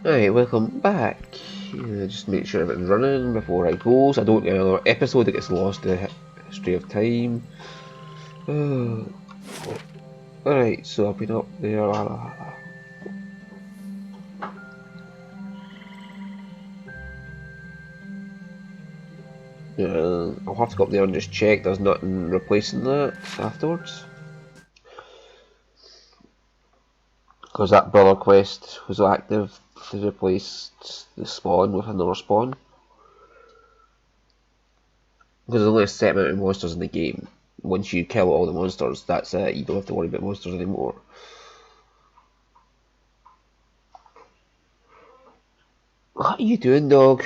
Alright, welcome back. Just make sure everything's running before I go, so I don't get another episode that gets lost in the history of time. Alright, so I've been up there. I'll have to go up there and just check there's nothing replacing that afterwards. Because that brother quest was active to replace the spawn with another spawn. Because there's only a set amount of monsters in the game. Once you kill all the monsters, that's it. You don't have to worry about monsters anymore. What are you doing, dog?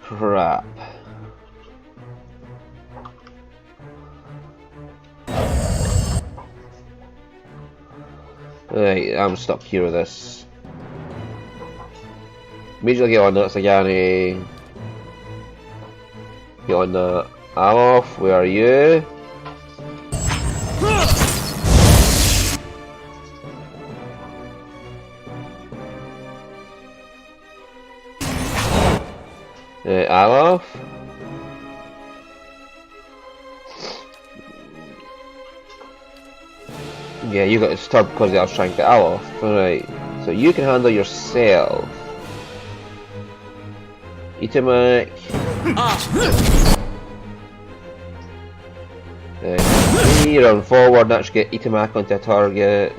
Crap. Right, I'm stuck here with this. Immediately get on that, Sagani. Get on that. I'm off, where are you? I'm off. Yeah, you got disturbed because I was trying to get off. Alright, so you can handle yourself. Itamak. Run forward, that should get Itamak onto a target.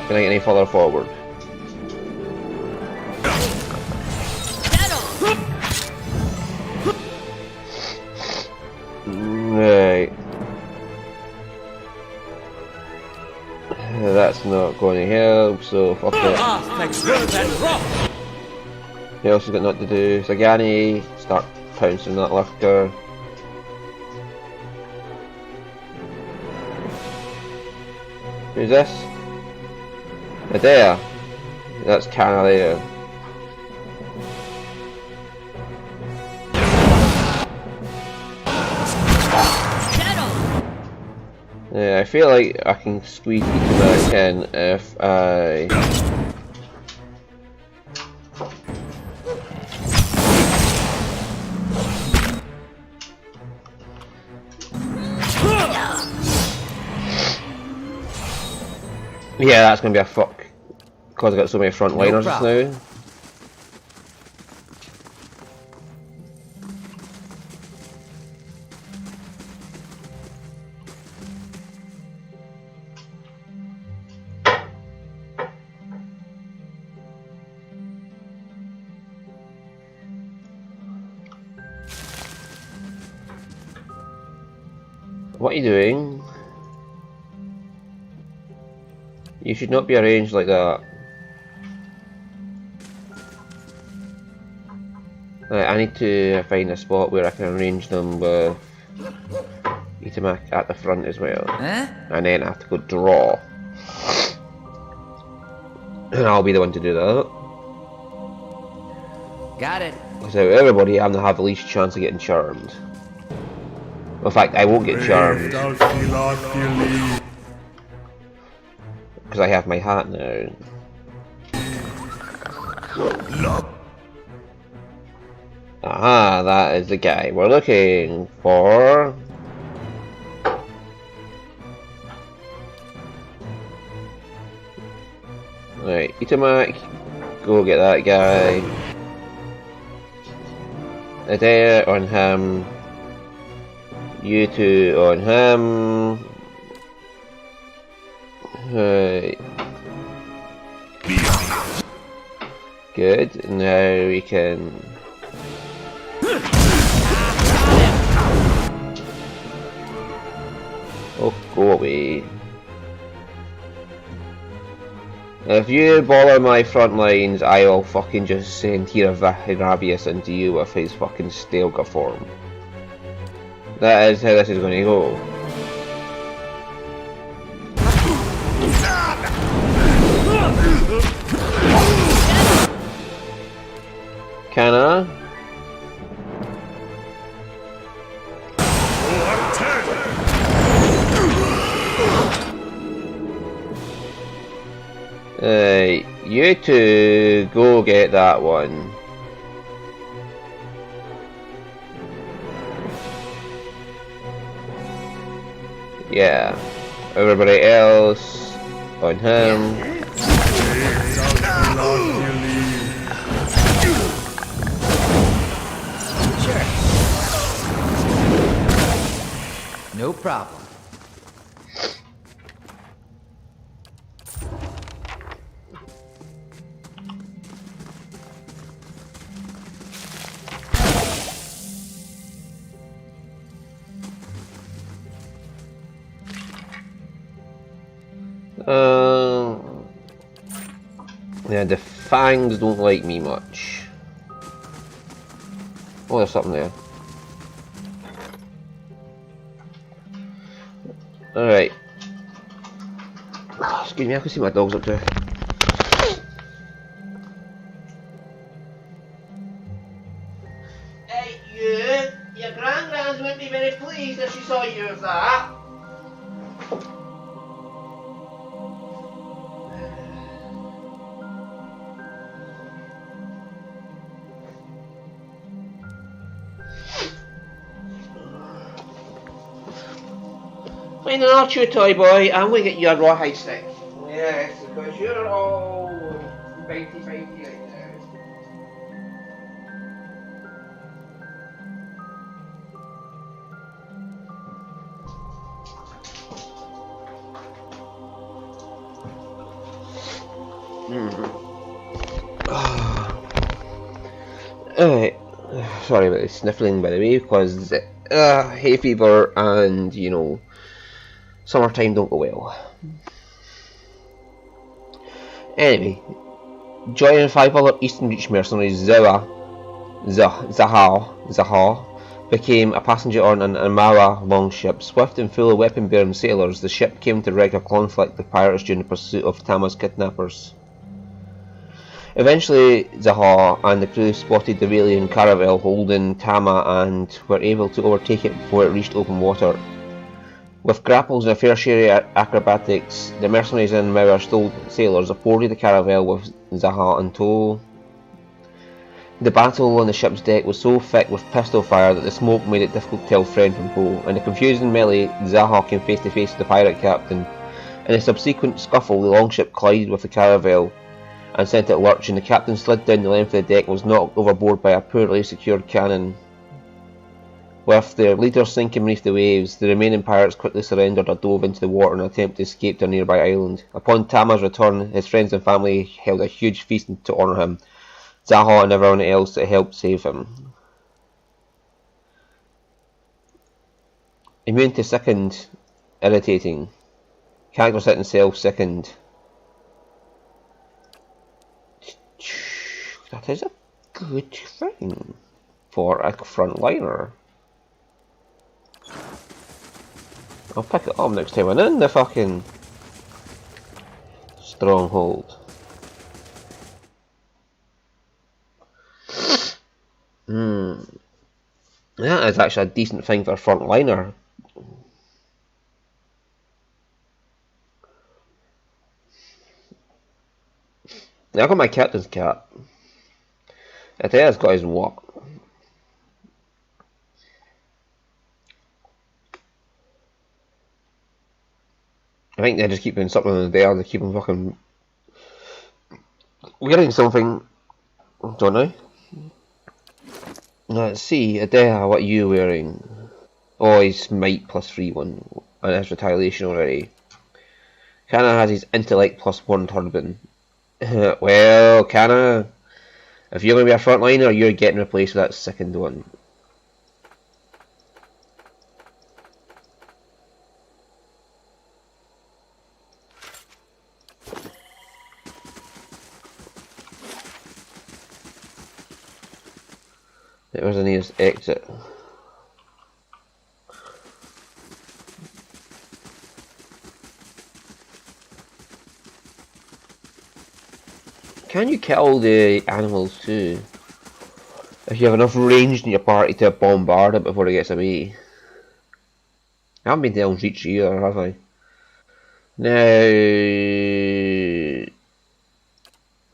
Can I get any further forward? Right. That's not going to help, so fuck it. He also got nothing to do. Sagani, start pouncing that lurker. Who's this? Medea. That's Canalea. Yeah, I feel like I can squeeze each of that in if I... Yeah, that's gonna be a fuck. Because I've got so many frontliners just now. What are you doing? You should not be arranged like that. Right, I need to find a spot where I can arrange them with Itamak at the front as well. And then I have to go draw. And I'll be the one to do that. Got it. Because out of everybody, I'm gonna have the least chance of getting charmed. In fact, I won't get charmed. Because I have my hat now. Aha, that is the guy we're looking for. Right, Itamak, go get that guy. Adair on him. You two on him. Right. Good. Now we can. Oh, go away. If you bother my front lines, I will fucking just send Hiravius into you with his fucking Stelga form. That is how this is going to go. Kinda. You two go get that one. Yeah. Everybody else on him. Sure. No problem. Yeah, the fangs don't like me much. Oh, there's something there. Alright. Excuse me, I can see my dogs up there. Hey, you! Your granddad wouldn't be very pleased if she saw you with that. When an archer toy boy, I'm going to get you a rawhide stick. Yes, because you're all bitey right now. Alright, sorry about the sniffling by the way, because hay fever and, you know, summertime don't go well. Anyway, joining 5 other Eastern Reach mercenaries, Zahal became a passenger on an Amara longship. Swift and full of weapon-bearing sailors, the ship came to wreak a conflict with pirates during the pursuit of Tama's kidnappers. Eventually, Zahal and the crew spotted the Vailian caravel holding Tama and were able to overtake it before it reached open water. With grapples and a fair share of acrobatics, the mercenaries and Mauer sailors boarded the caravel with Zahal in tow. The battle on the ship's deck was so thick with pistol fire that the smoke made it difficult to tell friend from foe. In the confusing melee, Zahal came face to face with the pirate captain. In a subsequent scuffle, the longship collided with the caravel and sent it lurching. The captain slid down the length of the deck and was knocked overboard by a poorly secured cannon. With their leader sinking beneath the waves, the remaining pirates quickly surrendered or dove into the water in an attempt to escape to a nearby island. Upon Tama's return, his friends and family held a huge feast to honour him, Zahal and everyone else that helped save him. Immune to sickened, irritating. Character setting self sickened. That is a good thing for a frontliner. I'll pick it up next time I'm in the fucking stronghold. That is actually a decent thing for a frontliner. Now I got my captain's cap. I think that's got his what? I think they just keep doing something in the day, they keep him fucking wearing something, don't they? Let's see, Adea, what are you wearing? Oh, he's might plus 3-1, and his retaliation already. Kana has his intellect plus 1 turban. Well, Kana, if you're going to be a frontliner, you're getting replaced with that second one. Where's the nearest exit? Can you kill the animals too? If you have enough range in your party to bombard it before it gets away. I haven't been to Elm's Reach either, have I? Now,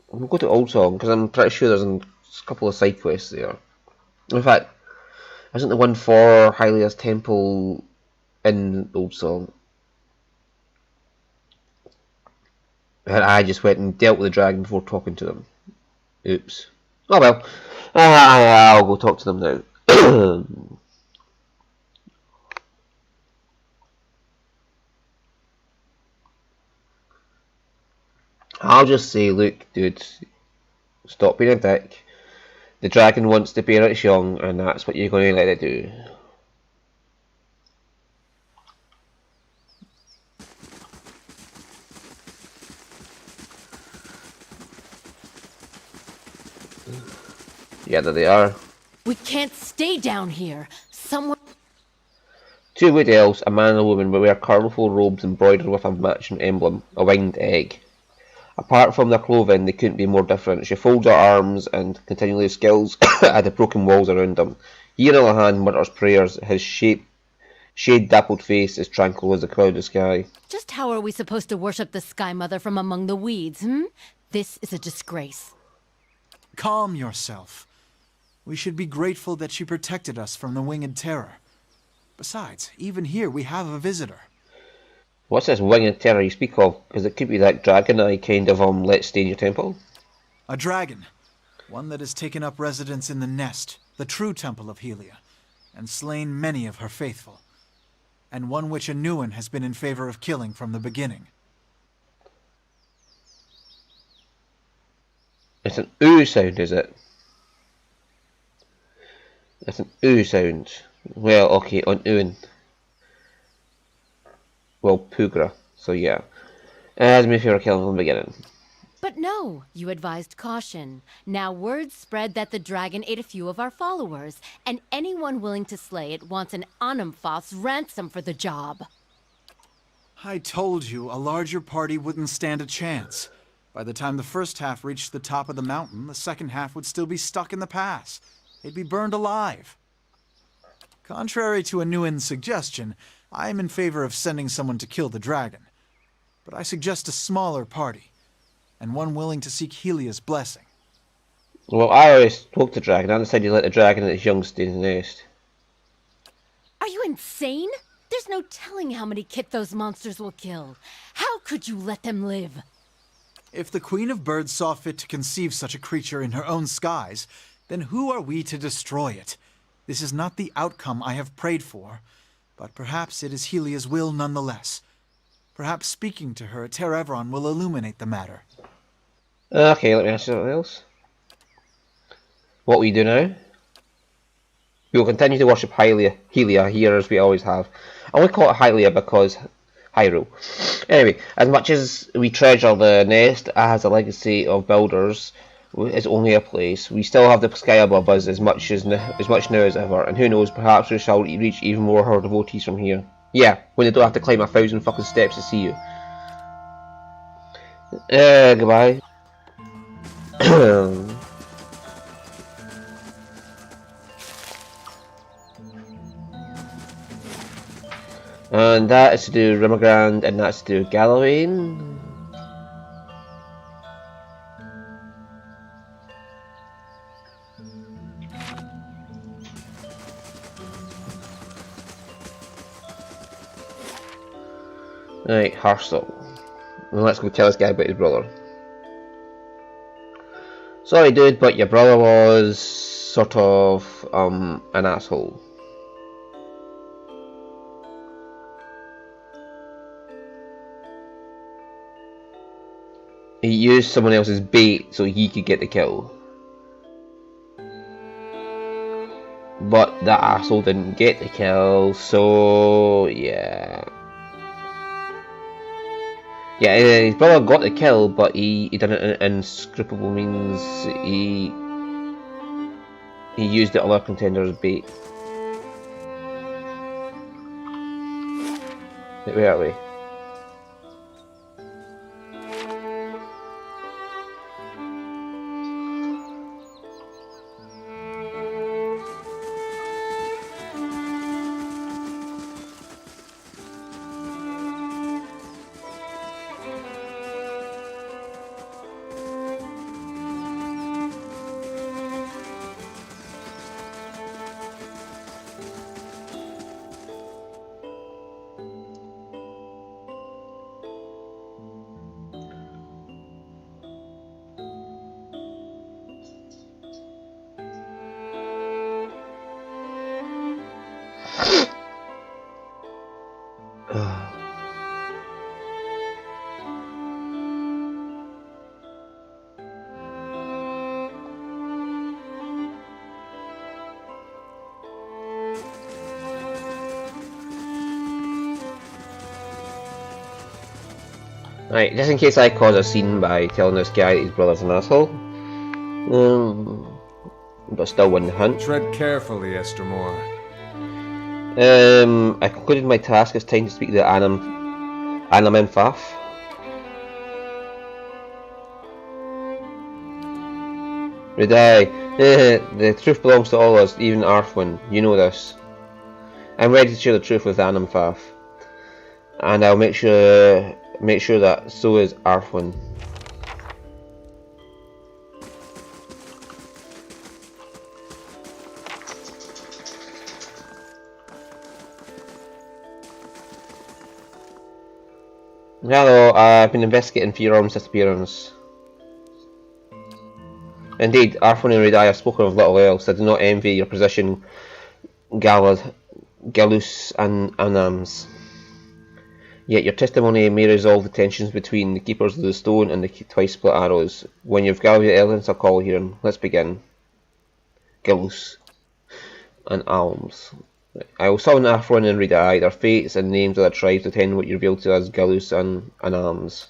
we'll go to Old Song, because I'm pretty sure there's a couple of side quests there. In fact, isn't the one for Hylia's temple in Old Song? And I just went and dealt with the dragon before talking to them. Oops. Oh well. I'll go talk to them now. I'll just say, look, dude, stop being a dick. The dragon wants to bear its young, and that's what you're going to let it do. Yeah, there they are. We can't stay down here. Someone... Two wood elves, a man and a woman, wear colourful robes embroidered with a matching emblem, a winged egg. Apart from their clothing, they couldn't be more different. She folds her arms and continually skills at the broken walls around them. He, on the other hand, mutters prayers. His shade-dappled face is tranquil as the clouded sky. Just how are we supposed to worship the Sky Mother from among the weeds, This is a disgrace. Calm yourself. We should be grateful that she protected us from the winged terror. Besides, even here we have a visitor. What's this winged terror you speak of? Because it could be that dragon I kind of let stay in your temple. A dragon. One that has taken up residence in the Nest, the true temple of Hylia, and slain many of her faithful. And one which Annuin has been in favor of killing from the beginning. It's an ooh sound, is it? It's an ooh sound. Well, okay, on Uin. Well, Pugra, so yeah. As me if you were killing from the beginning. But no, you advised caution. Now word spread that the dragon ate a few of our followers, and anyone willing to slay it wants an Anamphos ransom for the job. I told you a larger party wouldn't stand a chance. By the time the first half reached the top of the mountain, the second half would still be stuck in the pass. They'd be burned alive. Contrary to Annuin's suggestion, I am in favor of sending someone to kill the dragon. But I suggest a smaller party, and one willing to seek Hylia's blessing. Well, I always spoke to the dragon. I decided to let the dragon and its young stay in the nest. Are you insane? There's no telling how many kit those monsters will kill. How could you let them live? If the Queen of Birds saw fit to conceive such a creature in her own skies, then who are we to destroy it? This is not the outcome I have prayed for, but perhaps it is Hylia's will nonetheless. Perhaps speaking to her at Terevron will illuminate the matter. Okay, let me ask you something else. What will you do now? We will continue to worship Hylia here as we always have. I only call it Hylia because Hyrule. Anyway, as much as we treasure the nest as a legacy of builders, it's only a place. We still have the sky above us as much now as ever, and who knows, perhaps we shall reach even more of our devotees from here. Yeah, when they don't have to climb 1,000 fucking steps to see you. Goodbye. And that is to do Rimagrand, and that's to do Gallowayne. Right, Hearthstone. Well, let's go tell this guy about his brother. Sorry dude, but your brother was sort of an asshole. He used someone else's bait so he could get the kill. But that asshole didn't get the kill, so yeah. Yeah, his brother got the kill, but he did it in unscrupulous means. He used the other contender's bait. Where are we? Right, just in case I cause a scene by telling this guy that his brother's an asshole. But still win the hunt. Tread carefully, Estermore. I concluded my task. It's time to speak to Anamenfaf. Redai, the truth belongs to all of us, even Arthwin. You know this. I'm ready to share the truth with Anamenfaf, and I'll make sure that so is Arthwin. Hello, I've been investigating Fiorm's disappearance. Indeed, Arthwin and Redai have spoken of little else. I do not envy your position, Gallus and Anams. Yet your testimony may resolve the tensions between the Keepers of the Stone and the Twice Split Arrows. When you've gathered your evidence, I'll call here. Let's begin. Gallus and Alms. I will summon Arthwin and Redai, their fates and names of their tribes to attend what you revealed to us, Gallus and Alms.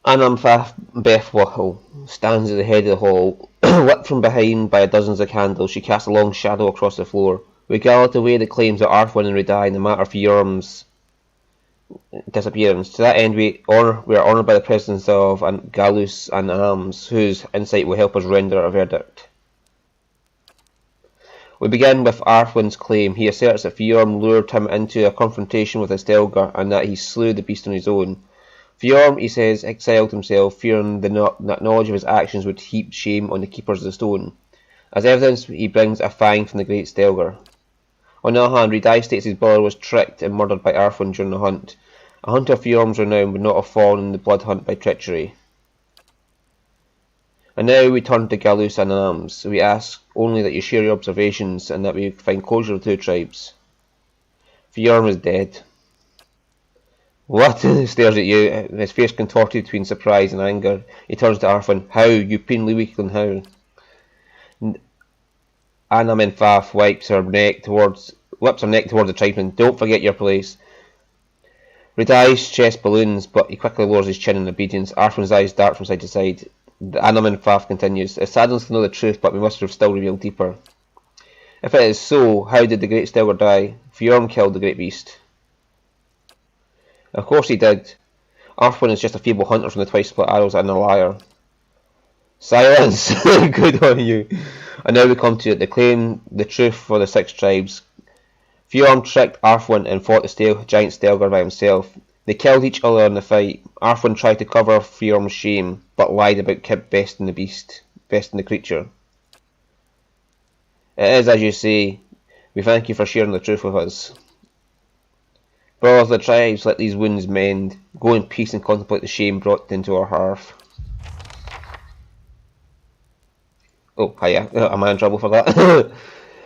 Anamenfaf Bethwahel stands at the head of the hall. Lit from behind by dozens of candles, she casts a long shadow across the floor. We galloped away the claims of Arthwin and Redai in the matter of Fiorm's disappearance. To that end, we are honoured by the presence of Gallus and Alms, whose insight will help us render a verdict. We begin with Arthwin's claim. He asserts that Fiorm lured him into a confrontation with Estelgar and that he slew the beast on his own. Fiorm, he says, exiled himself, fearing that knowledge of his actions would heap shame on the Keepers of the Stone. As evidence, he brings a fang from the great Stelgar. On the other hand, Redai states his brother was tricked and murdered by Arthwin during the hunt. A hunter of Fiorm's renown would not have fallen in the blood hunt by treachery. And now we turn to Gallus and Alms. We ask only that you share your observations and that we find closure of the two tribes. Fiorm is dead. What? Stares at you, his face contorted between surprise and anger. He turns to Arthwin. How? You painfully weakling, how? Anamenfaf whips her neck towards the tribesman. Don't forget your place. Redai's chest balloons, but he quickly lowers his chin in obedience. Arthwin's eyes dart from side to side. Anamenfaf continues. It saddens to know the truth, but we must have still revealed deeper. If it is so, how did the great Stelgar die? Fiorm killed the great beast. Of course he did. Arthwin is just a feeble hunter from the Twice Split Arrows and a liar. Silence! Good on you. And now we come to it. They claim the truth for the 6 tribes. Fiorm tricked Arthwin and fought the giant Stelgar by himself. They killed each other in the fight. Arthwin tried to cover Fiorm's shame, but lied about besting the creature. It is as you say. We thank you for sharing the truth with us. Brothers of the tribes, let these wounds mend. Go in peace and contemplate the shame brought into our hearth. Oh, hiya. Am I in trouble for that?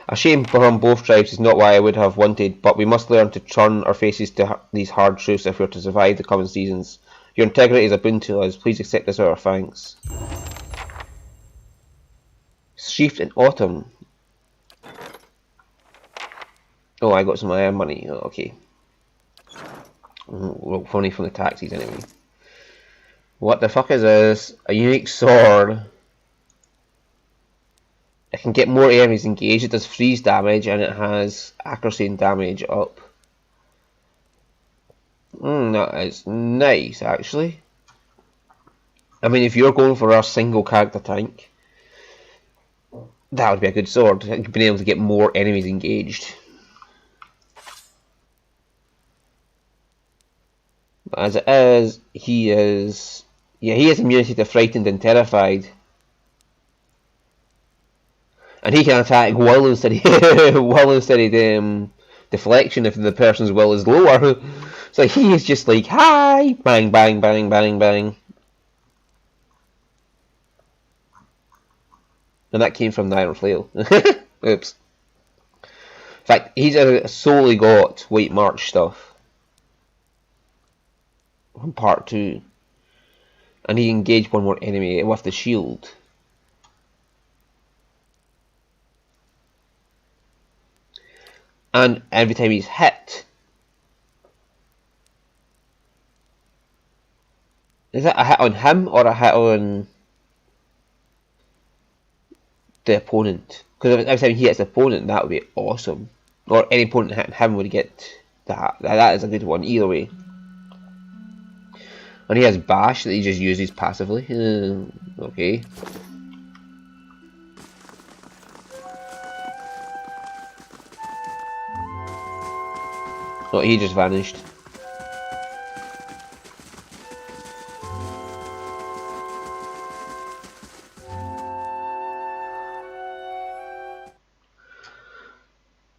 A shame from both tribes is not what I would have wanted, but we must learn to turn our faces to these hard truths if we are to survive the coming seasons. Your integrity is a boon to us. Please accept this as our thanks. Sheathed in autumn. Oh, I got some money. Oh, okay. Well, funny from the taxis anyway. What the fuck is this? A unique sword. It can get more enemies engaged. It does freeze damage and it has accuracy and damage up. That is nice actually. I mean, if you're going for a single character tank, that would be a good sword. Being able to get more enemies engaged. As it is, he has immunity to frightened and terrified. And he can attack will instead of deflection if the person's will is lower. So he is just like, hi! Bang, bang, bang, bang, bang. And that came from the Iron Flail. Oops. In fact, he's solely got White March stuff. From part 2. And he engaged one more enemy with the shield. And every time he's hit, is it a hit on him or a hit on the opponent? Because every time he hits the opponent, that would be awesome. Or any opponent hitting him would get that. That is a good one, either way. And he has bash that he just uses passively. Okay. Oh, he just vanished.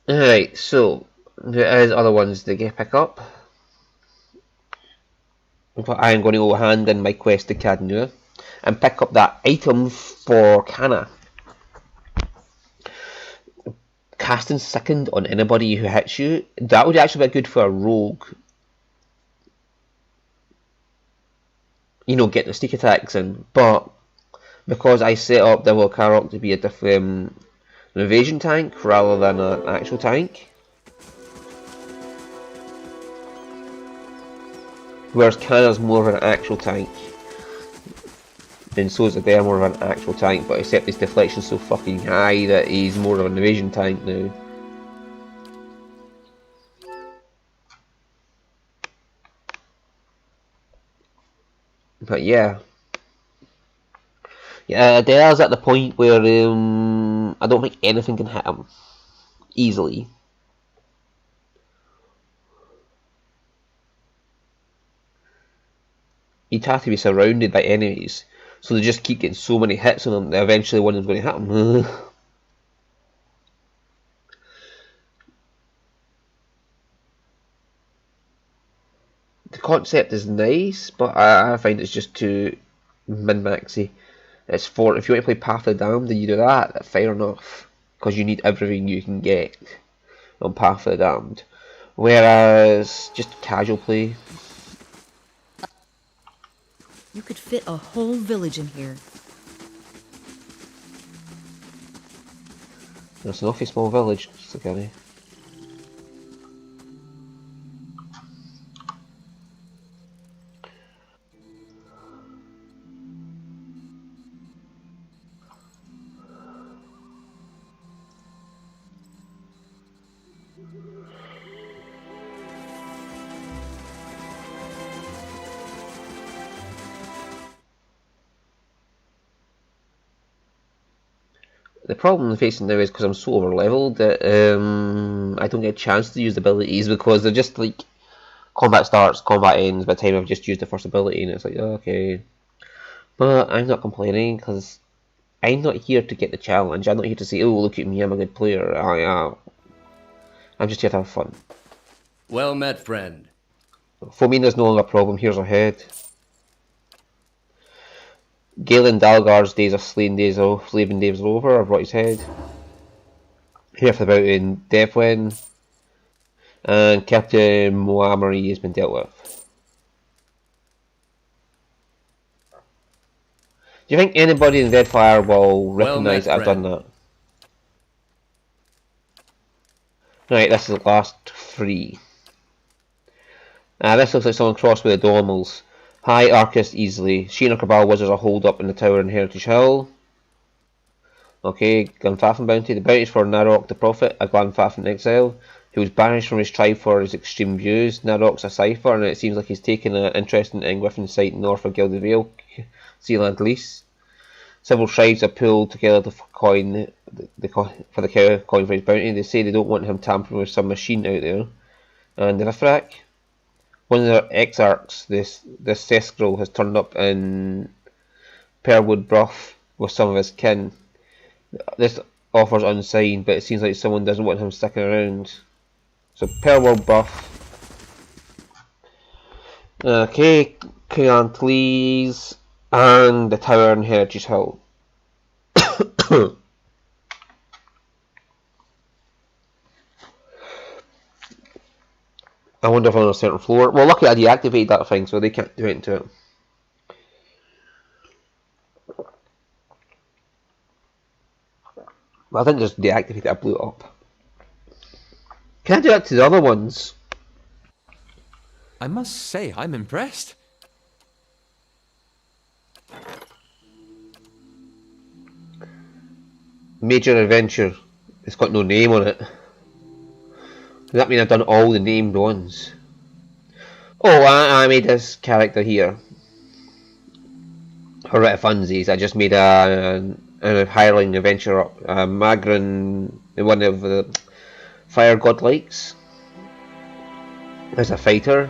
Alright, so there is other ones that get pick up. But I am going to go hand in my quest to Cadnua and pick up that item for Kana. Casting second on anybody who hits you, that would actually be good for a rogue. You know, get the sneak attacks in, but because I set up the Volcarok to be a different an evasion tank rather than an actual tank, whereas Kana's more of an actual tank, and so is Adair more of an actual tank, but except his deflection's so fucking high that he's more of an evasion tank now. But yeah. Yeah, Adair's at the point where I don't think anything can hit him easily. He'd have to be surrounded by enemies, so they just keep getting so many hits on him that eventually one of them's going to hit him. The concept is nice, but I find it's just too min-maxy. It's for, if you want to play Path of the Damned, then you do that, fair enough, because you need everything you can get on Path of the Damned. Whereas, just casual play. You could fit a whole village in here. It's an awfully small village, Sakari. The problem I'm facing now is because I'm so over leveled that I don't get a chance to use the abilities because they're just like combat starts, combat ends by the time I've just used the first ability, and it's like, oh, okay. But I'm not complaining because I'm not here to get the challenge. I'm not here to say, oh, look at me, I'm a good player. I'm just here to have fun. Well met, friend. Fomina's no longer a problem. Here's our head. Galen Dalgar's days of slaving days are over. I've brought his head. Here for about in Deathwind. And Captain Moamari has been dealt with. Do you think anybody in Deadfire will recognise that I've done that? Right, this is the last three. This looks like someone crossed with the Dormals. Hi, Arcus Easily. Sheena Cabal Wizards are holed up in the tower in Heritage Hill. Okay, Glenfathom bounty. The bounty is for Narok the Prophet, a Glenfathom in exile, who was banished from his tribe for his extreme views. Narok's a cipher, and it seems like he's taken an interest in Engwiffin's site north of Gilded Vale, Sealand Lease. Several tribes have pulled together to coin for the coin for his bounty. They say they don't want him tampering with some machine out there. And the Vifrak. One of their exarchs, this Sescroll, has turned up in Pearlwood Bruff with some of his kin. This offer's unsigned, but it seems like someone doesn't want him sticking around. So Pearlwood Bruff. Okay, Cleantlees, and the tower in Heritage Hill. I wonder if I'm on a certain floor. Well, luckily I deactivated that thing, so they can't do anything to it. Well, I didn't just deactivate it, I blew it up. Can I do that to the other ones? I must say, I'm impressed. Major adventure. It's got no name on it. Does that mean I've done all the named ones? Oh, I made this character here. Horrita Funsies. I just made a hireling adventure, Magrin, one of the fire godlikes, as a fighter.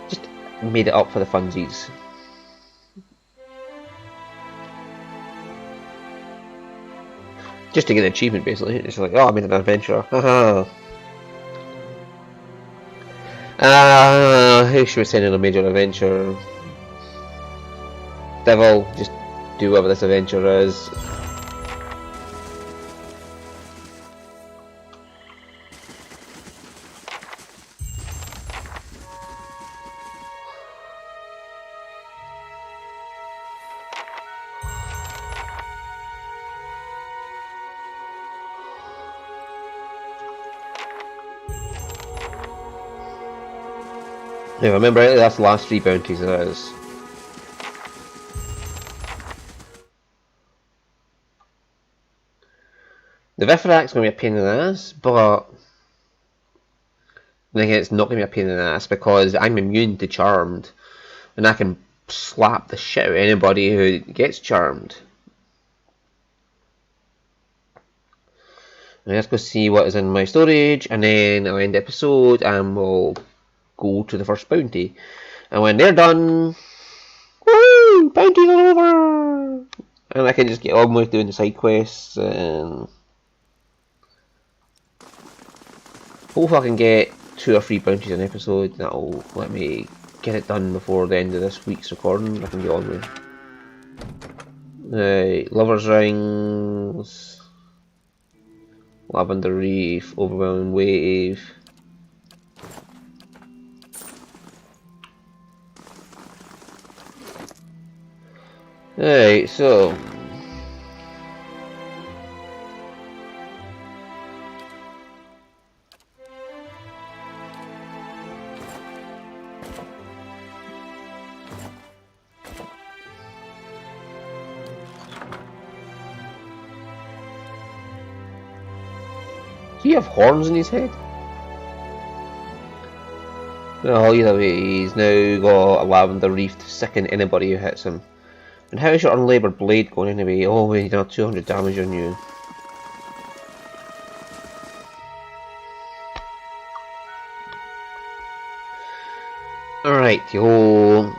Just made it up for the funsies. Just to get an achievement, basically. It's like, oh, I made an adventure. Haha. Who should we send in a major adventure? Devil, just do whatever this adventure is. Yeah, remember, that's the last 3 bounties there is. The Viferac's going to be a pain in the ass, but then again, it's not going to be a pain in the ass because I'm immune to Charmed, and I can slap the shit out of anybody who gets Charmed. Now let's go see what is in my storage, and then I'll end the episode, and we'll go to the first bounty. And when they're done, woo! Bounties are over! And I can just get on with doing the side quests, and hopefully I can get 2 or 3 bounties an episode. That'll let me get it done before the end of this week's recording. I can get on with. Lover's Rings, Lavender Reef, Overwhelming Wave. Alright, so does he have horns in his head? Well, either way, he's now got a Lavender Reef to sicken anybody who hits him. And how is your Unlaboured Blade going anyway? Oh, we need another 200 damage on you. Alright, yo.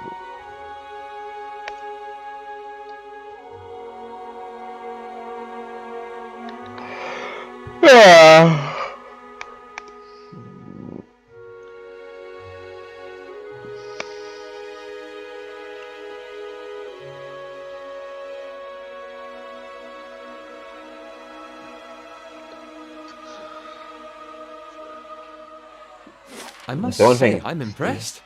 I must The one say, thing- I'm impressed.